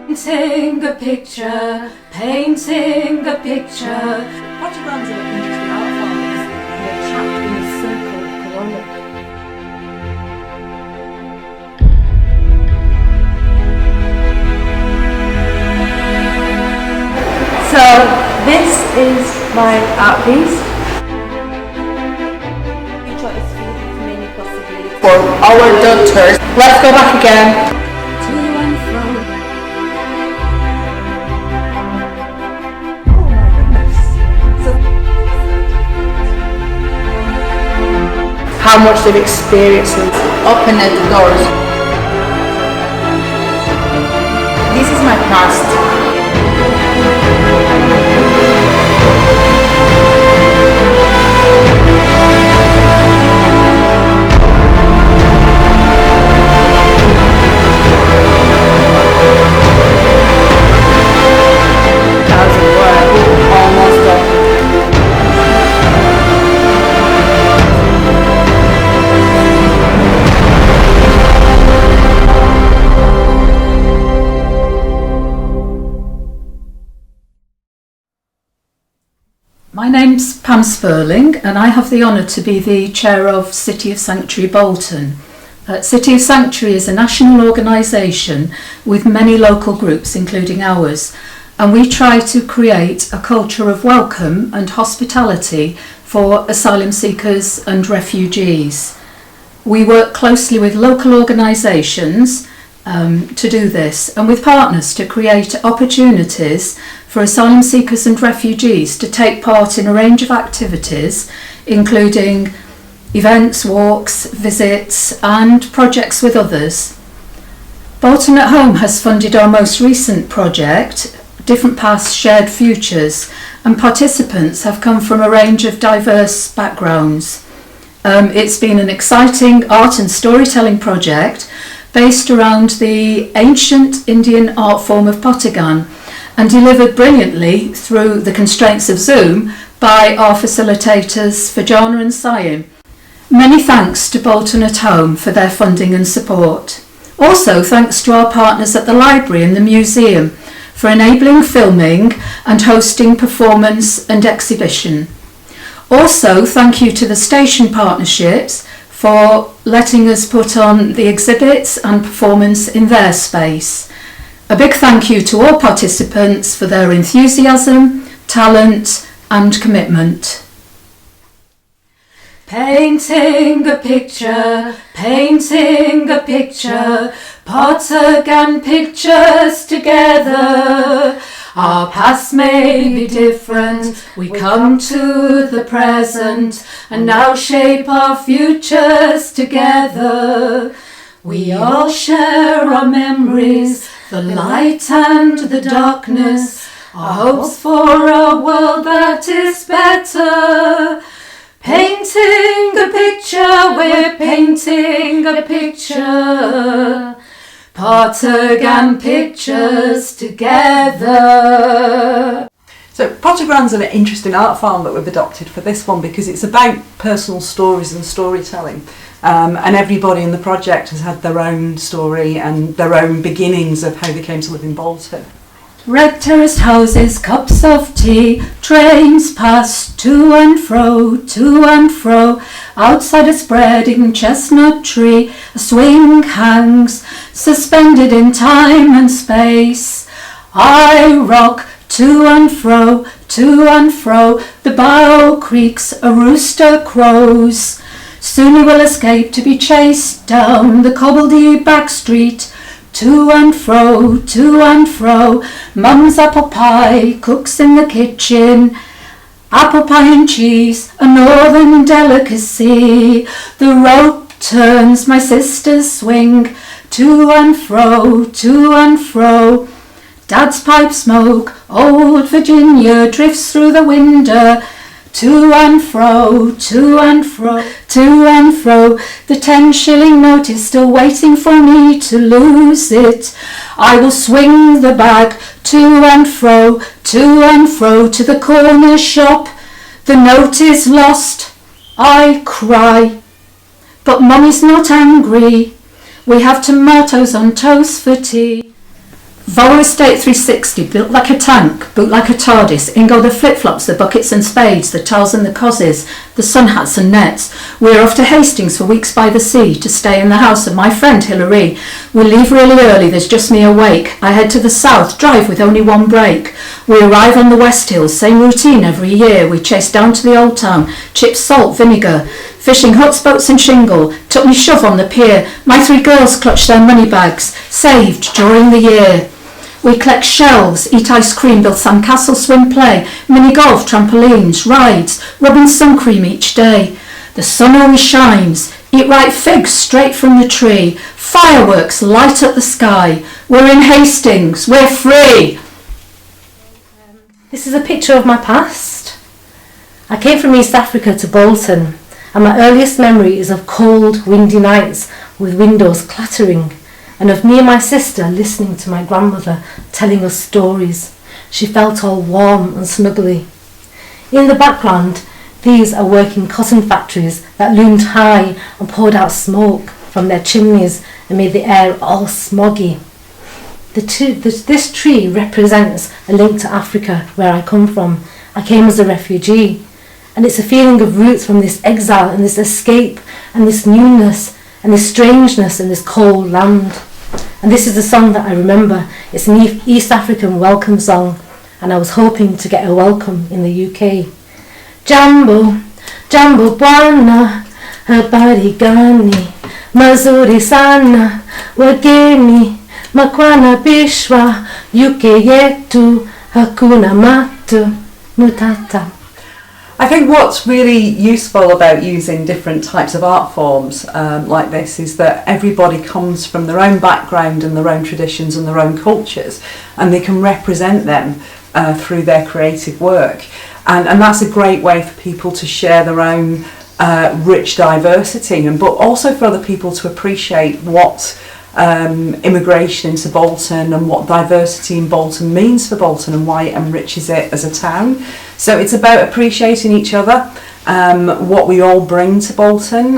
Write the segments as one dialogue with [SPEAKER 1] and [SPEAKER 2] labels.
[SPEAKER 1] Painting a picture, painting a picture.
[SPEAKER 2] Poter Gaan's an interesting art form because they're trapped in a circle column.
[SPEAKER 3] So this is my art piece. Future is filled with many possibilities for our daughters. Let's go back again.
[SPEAKER 1] To and fro.
[SPEAKER 2] Oh my goodness. So
[SPEAKER 3] How much they've experienced and opened the doors. This is my past.
[SPEAKER 1] My name's Pam Spurling and I have the honour to be the chair of City of Sanctuary Bolton. City of Sanctuary is a national organisation with many local groups including ours, and we try to create a culture of welcome and hospitality for asylum seekers and refugees. We work closely with local organisations to do this, and with partners to create opportunities for asylum seekers and refugees to take part in a range of activities, including events, walks, visits and projects with others. Bolton at Home has funded our most recent project, Different Paths, Shared Futures, and participants have come from a range of diverse backgrounds. It's been an exciting art and storytelling project based around the ancient Indian art form of Poter Gaan and delivered brilliantly through the constraints of Zoom by our facilitators Farjana and Saiyem. Many thanks to Bolton at Home for their funding and support. Also thanks to our partners at the library and the museum for enabling filming and hosting performance and exhibition. Also thank you to the station partnerships for letting us put on the exhibits and performance in their space. A big thank you to all participants for their enthusiasm, talent and commitment. Painting a picture, Poter Gaan pictures together. Our past may be different, we come to the present and now shape our futures together. We all share our memories, the light and the darkness, our hopes for a world that is better. Painting a picture, we're painting a picture. Poter Gaan pictures together.
[SPEAKER 2] So Poter Gaan's an interesting art form that we've adopted for this one because it's about personal stories and storytelling. And everybody in the project has had their own story and their own beginnings of how they came to live in Bolton.
[SPEAKER 1] Red terraced houses, cups of tea, trains pass to and fro, outside a spreading chestnut tree, a swing hangs, suspended in time and space. I rock to and fro, the bough creaks, a rooster crows. Soon he will escape to be chased down the cobbledy back street. To and fro, mum's apple pie cooks in the kitchen. Apple pie and cheese, a northern delicacy. The rope turns, my sisters swing. To and fro, Dad's pipe smoke, old Virginia drifts through the window. To and fro, the 10-shilling note is still waiting for me to lose it. I will swing the bag to and fro, to the corner shop. The note is lost, I cry. But Mummy's not angry, we have tomatoes on toast for tea. Volvo Estate 360, built like a tank, built like a TARDIS. In go the flip-flops, the buckets and spades, the towels and the cozzies, the sun hats and nets. We're off to Hastings for weeks by the sea to stay in the house of my friend Hilary. We leave really early, there's just me awake. I head to the south, drive with only one break. We arrive on the West Hills, same routine every year. We chase down to the old town, chips, salt, vinegar. Fishing huts, boats and shingle, took me shove on the pier. My 3 girls clutched their money bags, saved during the year. We collect shells, eat ice cream, build sandcastle, swim, play, mini golf, trampolines, rides, rubbing sun cream each day. The sun always shines, eat ripe figs straight from the tree, fireworks light up the sky. We're in Hastings, we're free.
[SPEAKER 4] This is a picture of my past. I came from East Africa to Bolton, and my earliest memory is of cold, windy nights with windows clattering, and of me and my sister listening to my grandmother telling us stories. She felt all warm and snuggly. In the background, these are working cotton factories that loomed high and poured out smoke from their chimneys and made the air all smoggy. This tree represents a link to Africa, where I come from. I came as a refugee, and it's a feeling of roots from this exile and this escape and this newness and this strangeness in this cold land. And this is the song that I remember. It's an East African welcome song, and I was hoping to get a welcome in the UK. Jambo, Jambo Bwana, habari gani, mazuri sana, wageni, makwana bishwa, UK yetu, hakuna matu, mutata.
[SPEAKER 2] I think what's really useful about using different types of art forms like this is that everybody comes from their own background and their own traditions and their own cultures, and they can represent them through their creative work. And that's a great way for people to share their own rich diversity, but also for other people to appreciate what immigration into Bolton and what diversity in Bolton means for Bolton and why it enriches it as a town. So it's about appreciating each other, what we all bring to Bolton,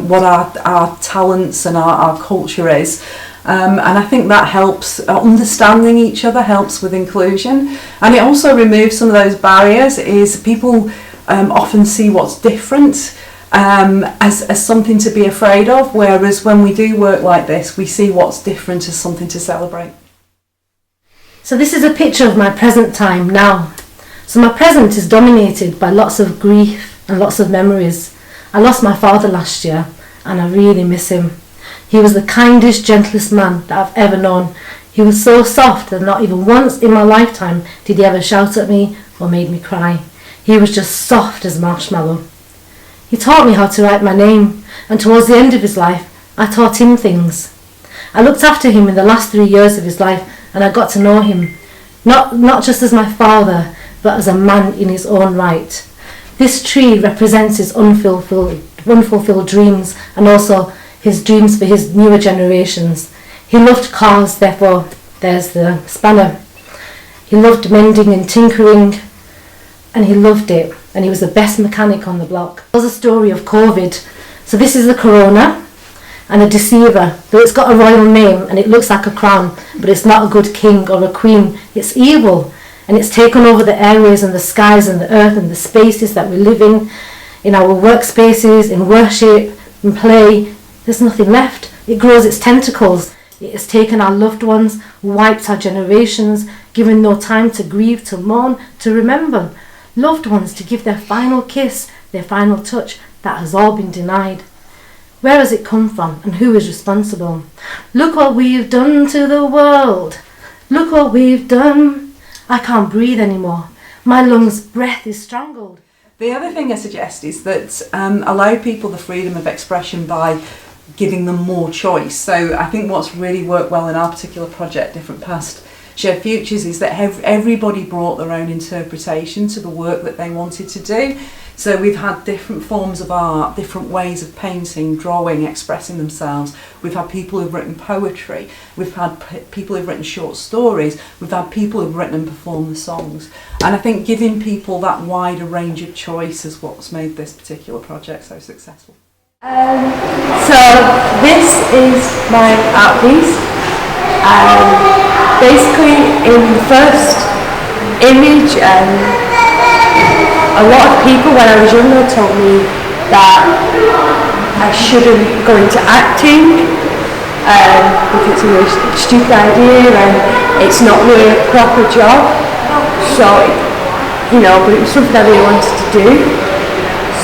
[SPEAKER 2] what our talents and our culture is. And I think that helps, understanding each other helps with inclusion, and it also removes some of those barriers. Is people often see what's different as something to be afraid of, whereas when we do work like this, we see what's different as something to celebrate.
[SPEAKER 4] So this is a picture of my present time now. So my present is dominated by lots of grief and lots of memories. I lost my father last year, and I really miss him. He was the kindest, gentlest man that I've ever known. He was so soft that not even once in my lifetime did he ever shout at me or made me cry. He was just soft as marshmallow. He taught me how to write my name, and towards the end of his life, I taught him things. I looked after him in the last 3 years of his life, and I got to know him, not just as my father, but as a man in his own right. This tree represents his unfulfilled dreams, and also his dreams for his newer generations. He loved cars, therefore there's the spanner. He loved mending and tinkering, and he loved it, and he was the best mechanic on the block. There's a story of COVID. So this is the corona and a deceiver, though it's got a royal name and it looks like a crown, but it's not a good king or a queen. It's evil, and it's taken over the airways and the skies and the earth and the spaces that we live in our workspaces, in worship, in play. There's nothing left. It grows its tentacles. It has taken our loved ones, wiped our generations, given no time to grieve, to mourn, to remember. Loved ones to give their final kiss, their final touch. That has all been denied. Where has it come from, and who is responsible? Look what we've done to the world. Look what we've done. I can't breathe anymore. My lungs' breath is strangled.
[SPEAKER 2] The other thing I suggest is that allow people the freedom of expression by giving them more choice. So I think what's really worked well in our particular project, Different Past, Shared Futures, is that everybody brought their own interpretation to the work that they wanted to do. So we've had different forms of art, different ways of painting, drawing, expressing themselves. We've had people who've written poetry. We've had people who've written short stories. We've had people who've written and performed the songs. And I think giving people that wider range of choice is what's made this particular project so successful.
[SPEAKER 3] So this is my art piece. Basically
[SPEAKER 5] in the first image, a lot of people when I was younger told me that I shouldn't go into acting because it's a really stupid idea and it's not really a proper job. So, but it was something I really wanted to do.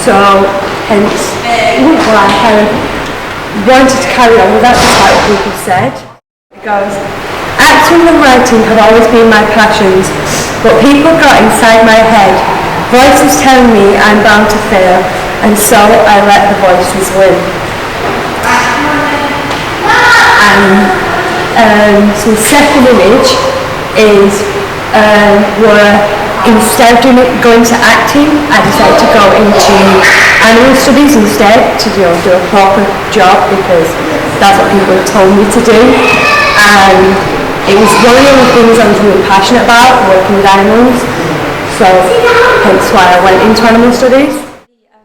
[SPEAKER 5] So, hence, I kind of wanted to carry on with that despite what people said. It goes, acting and writing have always been my passions, but people got inside my head, voices telling me I'm bound to fail, and so I let the voices win. And so the second image is where instead of going to acting, I decided to go into animal studies instead to do a proper job because that's what people told me to do. And it was one of the only things I was really passionate about, working with animals. So hence why I went into animal studies.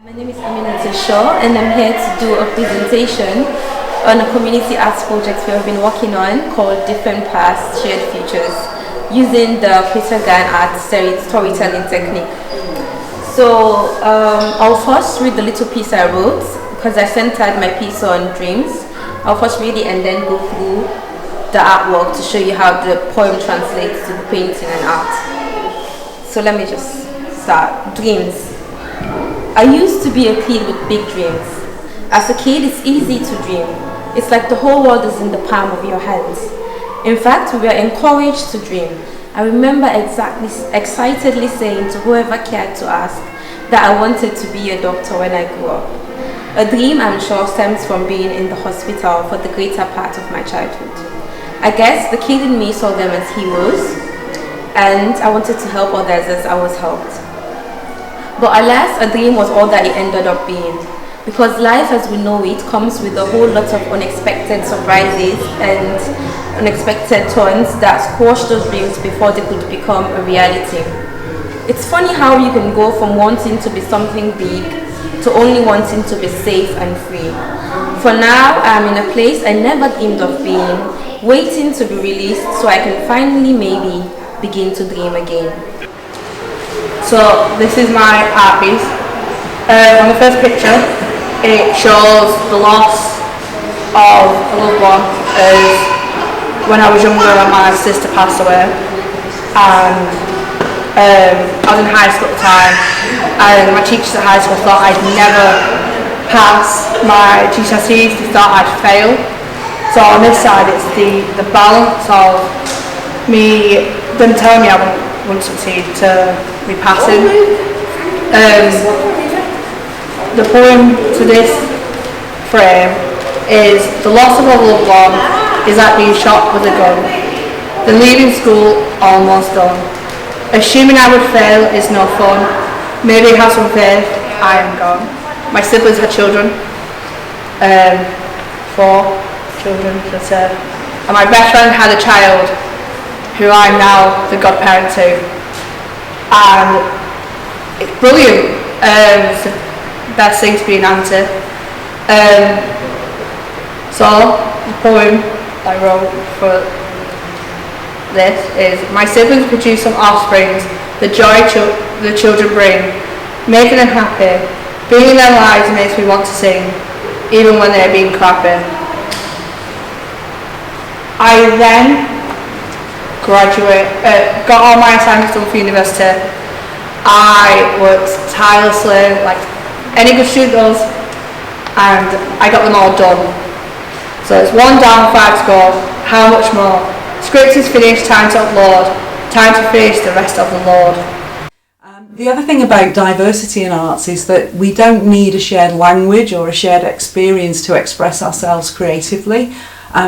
[SPEAKER 3] My name is Aminata Shaw and I'm here to do a presentation on a community arts project we have been working on called Different Paths, Shared Futures, using the Poter Gaan art storytelling technique. So I'll first read the little piece I wrote because I centered my piece on dreams. I'll first read it and then go through the artwork to show you how the poem translates to the painting and art. So let me just start. Dreams. I used to be a kid with big dreams. As a kid, it's easy to dream. It's like the whole world is in the palm of your hands. In fact, we were encouraged to dream. I remember excitedly saying to whoever cared to ask that I wanted to be a doctor when I grew up. A dream, I'm sure, stems from being in the hospital for the greater part of my childhood. I guess the kid in me saw them as heroes, and I wanted to help others as I was helped. But alas, a dream was all that it ended up being. Because life as we know it comes with a whole lot of unexpected surprises and unexpected turns that squash those dreams before they could become a reality. It's funny how you can go from wanting to be something big to only wanting to be safe and free. For now, I'm in a place I never dreamed of being, waiting to be released so I can finally maybe begin to dream again.
[SPEAKER 6] So this is my art piece. On the first picture, it shows the loss of a loved one as when I was younger my sister passed away and I was in high school at the time and my teachers at high school thought I'd never pass my GCSEs, they thought I'd fail. So on this side it's the balance of them telling me I wouldn't succeed to me passing. The poem to this frame is the loss of a loved one is like being shot with a gun. The leaving school almost done. Assuming I would fail is no fun. Maybe have some faith, I am gone. My siblings had children, 4 children, and my best friend had a child who I'm now the godparent to. And it's brilliant. Best thing to be an auntie. So the poem I wrote for this is: my siblings produce some offsprings, the joy the children bring, making them happy. Being in their lives makes me want to sing, even when they're being crappy. I then got all my assignments done for university. I worked tirelessly, like any good student does, and I got them all done. So it's 1 down, 5 to go. How much more? Script is finished, time to upload. Time to face the rest of the load.
[SPEAKER 2] The other thing about diversity in arts is that we don't need a shared language or a shared experience to express ourselves creatively.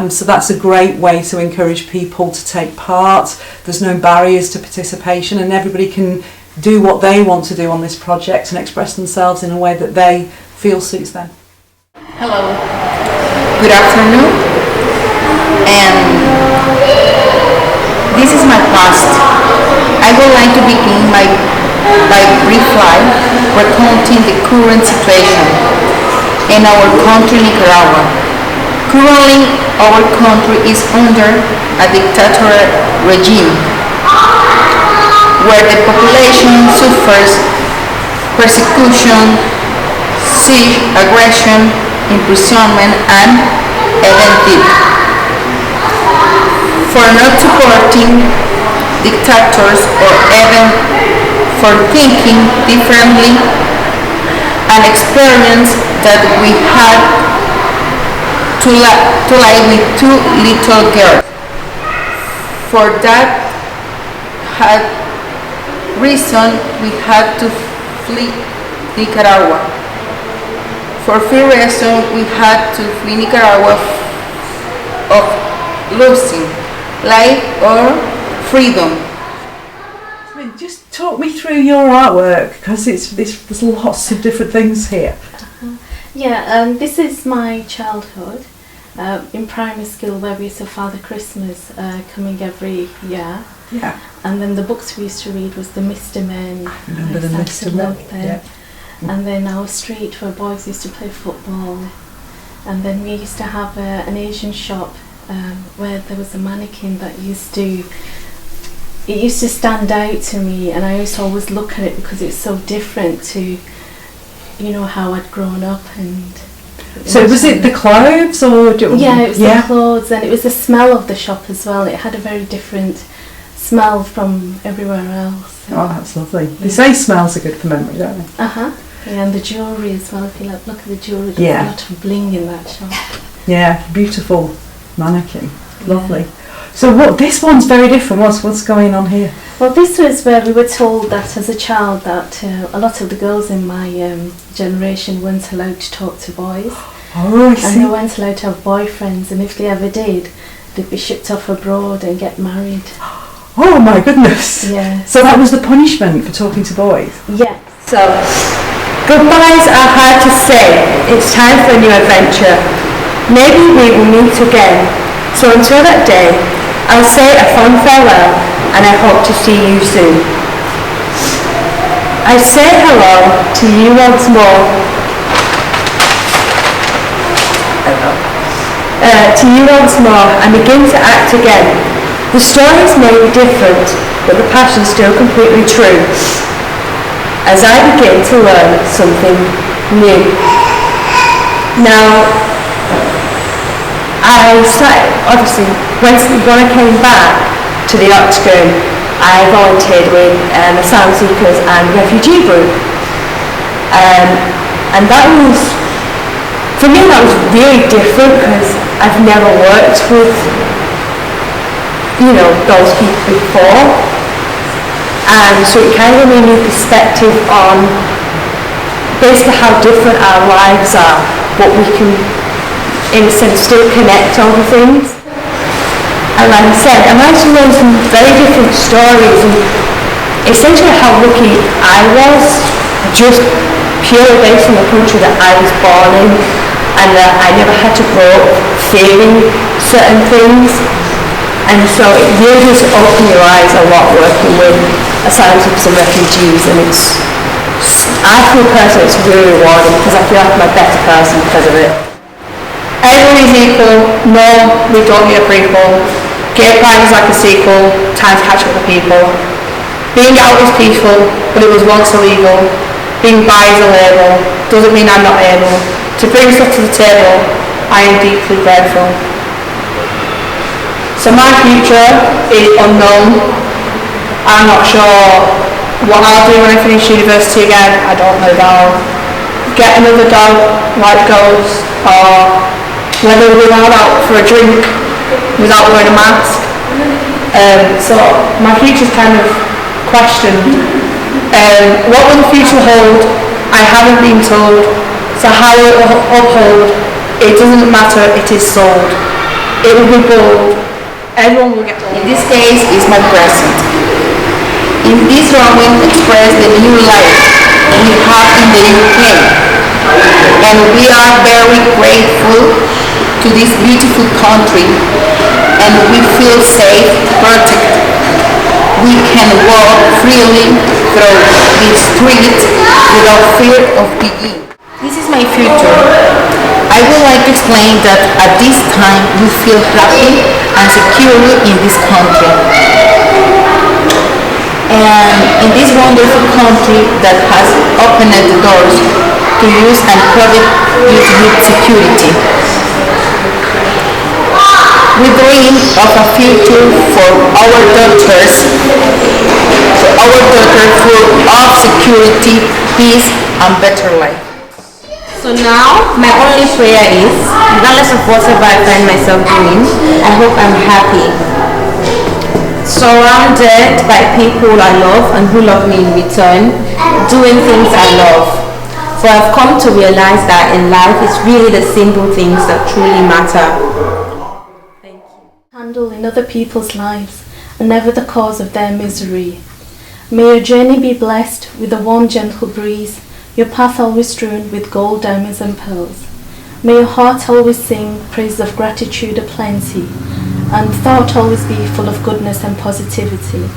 [SPEAKER 2] So that's a great way to encourage people to take part. There's no barriers to participation and everybody can do what they want to do on this project and express themselves in a way that they feel suits them.
[SPEAKER 7] Hello, good afternoon, and this is my past. I would like to begin by brief life recounting the current situation in our country, Nicaragua. Currently, our country is under a dictatorial regime where the population suffers persecution, siege, aggression, imprisonment, and even death. For not supporting dictators or even for thinking differently, an experience that we had to lie with two little girls. For that reason, we had to flee Nicaragua. For few reasons, we had to flee Nicaragua of losing life or freedom.
[SPEAKER 2] Just talk me through your artwork, because there's lots of different things here.
[SPEAKER 4] This is my childhood in primary school, where we used to Father Christmas coming every year.
[SPEAKER 2] Yeah.
[SPEAKER 4] And then the books we used to read was the Mr. Men.
[SPEAKER 2] I remember the Mr. Men. Yeah.
[SPEAKER 4] And then our street where boys used to play football. And then we used to have an Asian shop where there was a mannequin that it used to stand out to me, and I used to always look at it because it's so different to, how I'd grown up. And
[SPEAKER 2] so was it the clothes or?
[SPEAKER 4] It was the clothes, and it was the smell of the shop as well. It had a very different smell from everywhere else.
[SPEAKER 2] Oh, that's lovely. They say smells are good for memory, don't they?
[SPEAKER 4] Yeah, and the jewellery as well. If you look at the jewellery, there's a lot of bling in that shop. Yeah,
[SPEAKER 2] beautiful mannequin. Lovely. Yeah. So this one's very different. What's going on here?
[SPEAKER 4] Well, this was where we were told that as a child that a lot of the girls in my generation weren't allowed to talk to boys.
[SPEAKER 2] Oh, I see.
[SPEAKER 4] And they weren't allowed to have boyfriends, and if they ever did, they'd be shipped off abroad and get married.
[SPEAKER 2] Oh my goodness.
[SPEAKER 4] Yeah.
[SPEAKER 2] So that was the punishment for talking to boys?
[SPEAKER 4] Yeah.
[SPEAKER 5] So, goodbyes are hard to say. It's time for a new adventure. Maybe we will meet again. So until that day, I'll say a fond farewell, and I hope to see you soon. I say hello to you once more. And begin to act again. The stories may be different, but the passion's still completely true. As I begin to learn something new. Now, I started, obviously, when I came back to the Octagon, I volunteered with asylum seekers and refugee group. And that was, for me, that was really different because I've never worked with, those people before. And so it kind of gave me a new perspective on basically how different our lives are, but we can, in a sense, still connect over things. And like I said, I managed to learn some very different stories, and essentially how lucky I was, just purely based on the country that I was born in, and that I never had to grow up fearing certain things. And so it really does open your eyes a lot working with asylum seekers and refugees, and I feel personally it's really rewarding because I feel like I'm a better person because of it.
[SPEAKER 6] Everyone is equal. No, we don't need a prequel. Gay Pride is like a sequel. Time to catch up with people. Being out is peaceful, but it was once illegal. Being bi is a label. Doesn't mean I'm not able to bring stuff to the table. I am deeply grateful. So my future is unknown. I'm not sure what I'll do when I finish university again. I don't know if I'll get another dog like Ghost, or whether we're allowed out for a drink without wearing a mask. So my future's kind of questioned. What will the future hold? I haven't been told. So how will it uphold? It doesn't matter, it is sold. It will be bold. Everyone will get told.
[SPEAKER 7] In this case, is my present. In this drawing express the new life we have in the UK, and we are very grateful to this beautiful country, and we feel safe, protected. We can walk freely through the street without fear of being. This is my future. I would like to explain that at this time we feel happy and secure in this country. and in this wonderful country that has opened the doors to use and private use with security. We dream of a future for our daughters full of security, peace, and better life.
[SPEAKER 3] So now, my only prayer is, regardless of whatever I find myself doing, I hope I'm happy. Surrounded by people I love and who love me in return, doing things I love. For I've come to realize that in life it's really the simple things that truly matter. Thank you.
[SPEAKER 8] Handle in other people's lives and never the cause of their misery. May your journey be blessed with a warm, gentle breeze, your path always strewn with gold, diamonds and pearls. May your heart always sing praise of gratitude aplenty, and thought always be full of goodness and positivity.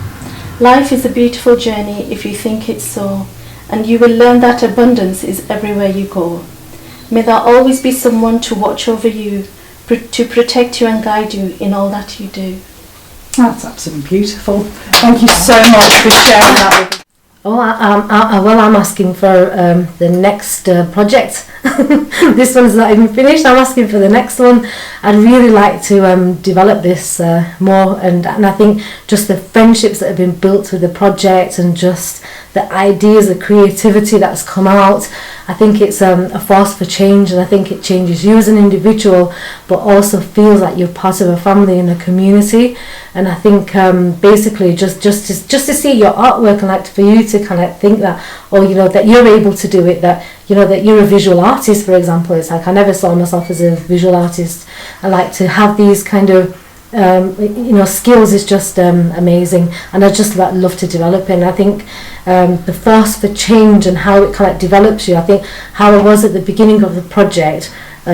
[SPEAKER 8] Life is a beautiful journey if you think it's so, and you will learn that abundance is everywhere you go. May there always be someone to watch over you, to protect you and guide you in all that you do.
[SPEAKER 2] That's absolutely beautiful. Thank you so much for sharing that with us.
[SPEAKER 4] Oh, I'm asking for the next project. This one's not even finished. I'm asking for the next one. I'd really like to develop this more, and I think just the friendships that have been built with the project and just the ideas, the creativity that's come out. I think it's a force for change, and I think it changes you as an individual, but also feels like you're part of a family and a community. And I think basically just to see your artwork, and like for you to kind of think that, oh, you know, that you're able to do it, that you know that you're a visual artist, for example. It's like I never saw myself as a visual artist. I like to have these kind of skills is just amazing, and I just love to develop it. And I think the force for change and how it kind of develops you. I think how I was at the beginning of the project, I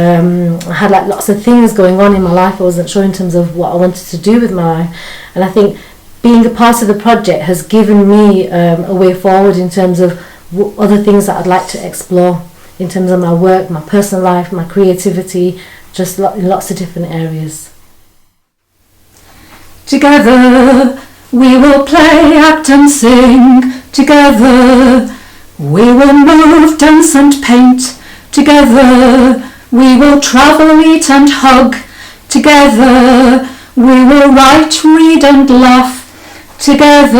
[SPEAKER 4] had like lots of things going on in my life. I wasn't sure in terms of what I wanted to do with my life, and I think being a part of the project has given me a way forward in terms of other things that I'd like to explore in terms of my work, my personal life, my creativity, just lots of different areas.
[SPEAKER 1] Together we will play, act and sing. Together we will move, dance and paint. Together we will travel, eat and hug. Together we will write, read and laugh. Together